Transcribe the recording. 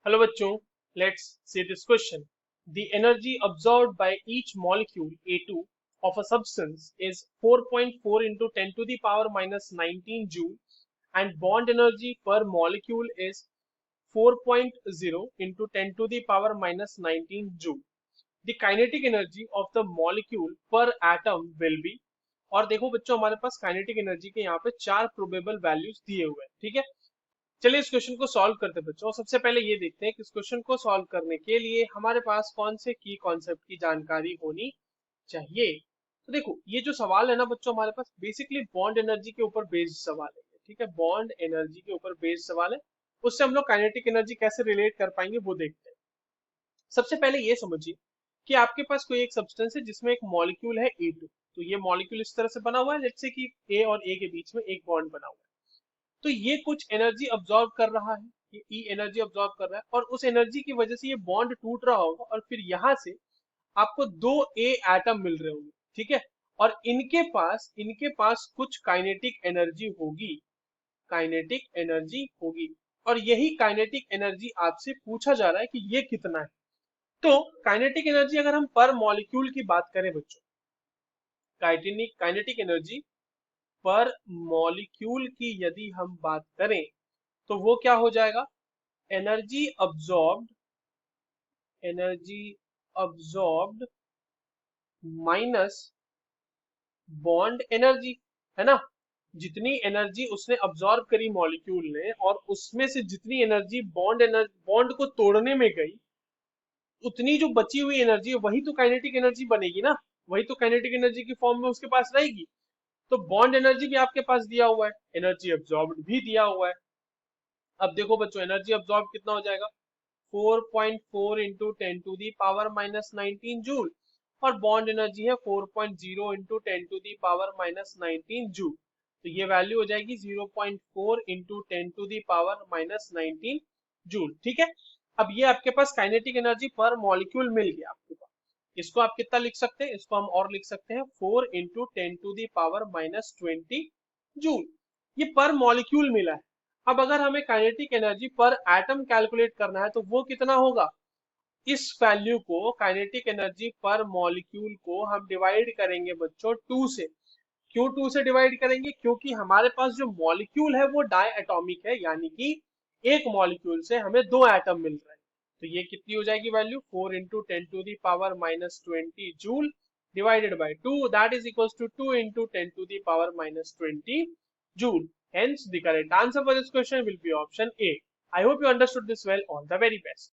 Hello बच्चों, let's see this question. The energy absorbed by each molecule A2 of a substance is 4.4 into 10 to the power minus 19 joule and bond energy per molecule is 4.0 into 10 to the power minus 19 joule. The kinetic energy of the molecule per atom will be। और देखो बच्चों हमारे पास kinetic energy के यहाँ पे चार probable values दिए हुए हैं, ठीक है। चलिए इस क्वेश्चन को सॉल्व करते हैं बच्चों। सबसे पहले ये देखते हैं कि इस क्वेश्चन को सॉल्व करने के लिए हमारे पास कौन से की कॉन्सेप्ट की जानकारी होनी चाहिए। तो देखो ये जो सवाल है ना बच्चों, हमारे पास बेसिकली बॉन्ड एनर्जी के ऊपर बेस्ड सवाल है, ठीक है। बॉन्ड एनर्जी के ऊपर बेस्ड सवाल है, उससे हम लोग काइनेटिक एनर्जी कैसे रिलेट कर पाएंगे वो देखते हैं। सबसे पहले ये समझिए कि आपके पास कोई एक सब्सटेंस है जिसमें एक मॉलिक्यूल है A2। तो ये मॉलिक्यूल इस तरह से बना हुआ है जैसे कि A और A के बीच में एक बॉन्ड बना हुआ है। तो ये कुछ एनर्जी अब्सॉर्ब कर रहा है, ये ई एनर्जी अब्सॉर्ब कर रहा है और उस एनर्जी की वजह से ये बॉन्ड टूट रहा होगा और फिर यहां से आपको दो ए एटम मिल रहे होंगे, ठीक है। और इनके पास कुछ काइनेटिक एनर्जी होगी, काइनेटिक एनर्जी होगी। और यही काइनेटिक एनर्जी आपसे पूछा जा रहा है कि ये कितना है। तो काइनेटिक एनर्जी अगर हम पर मॉलिक्यूल की बात करें बच्चों, काइनेटिक एनर्जी पर मॉलिक्यूल की यदि हम बात करें तो वो क्या हो जाएगा, energy absorbed, energy absorbed minus bond energy, है ना। जितनी एनर्जी उसने अब्सॉर्ब करी मॉलिक्यूल ने और उसमें से जितनी एनर्जी बॉन्ड को तोड़ने में गई, उतनी जो बची हुई एनर्जी है वही तो काइनेटिक एनर्जी बनेगी ना, वही तो काइनेटिक एनर्जी की फॉर्म में उसके पास रहेगी। तो बॉन्ड एनर्जी भी आपके पास दिया हुआ है, एनर्जी अब्सॉर्ब्ड भी दिया हुआ है। अब देखो बच्चों एनर्जी अब्सॉर्ब कितना हो जाएगा, 4.4 into 10 to the power minus 19 joule और बॉन्ड एनर्जी है 4.0 into 10 to the power minus 19 joule. तो ये वैल्यू हो जाएगी 0.4 into 10 to the power minus 19 joule, ठीक है। अब ये आपके पास काइनेटिक एनर्जी पर मॉलिक्यूल मिल गया आपके पास। इसको आप कितना लिख सकते हैं, इसको हम और लिख सकते हैं 4 into 10 to the power minus 20 joule. ये पर मॉलिक्यूल मिला है। अब अगर हमें kinetic energy per atom calculate करना है तो वो कितना होगा, इस वैल्यू को काइनेटिक एनर्जी पर मॉलिक्यूल को हम डिवाइड करेंगे बच्चों 2 से। क्यों 2 से डिवाइड करेंगे, क्योंकि हमारे पास जो मॉलिक्यूल है वो डाई एटॉमिक है, यानी कि एक मॉलिक्यूल से हमें दो एटम मिल रहे हैं। तो ये कितनी हो जाएगी value, 4 into 10 to the power minus 20 joule divided by 2, that is equals to 2 into 10 to the power minus 20 joule. Hence the correct answer for this question will be option A. I hope you understood this well. All the very best.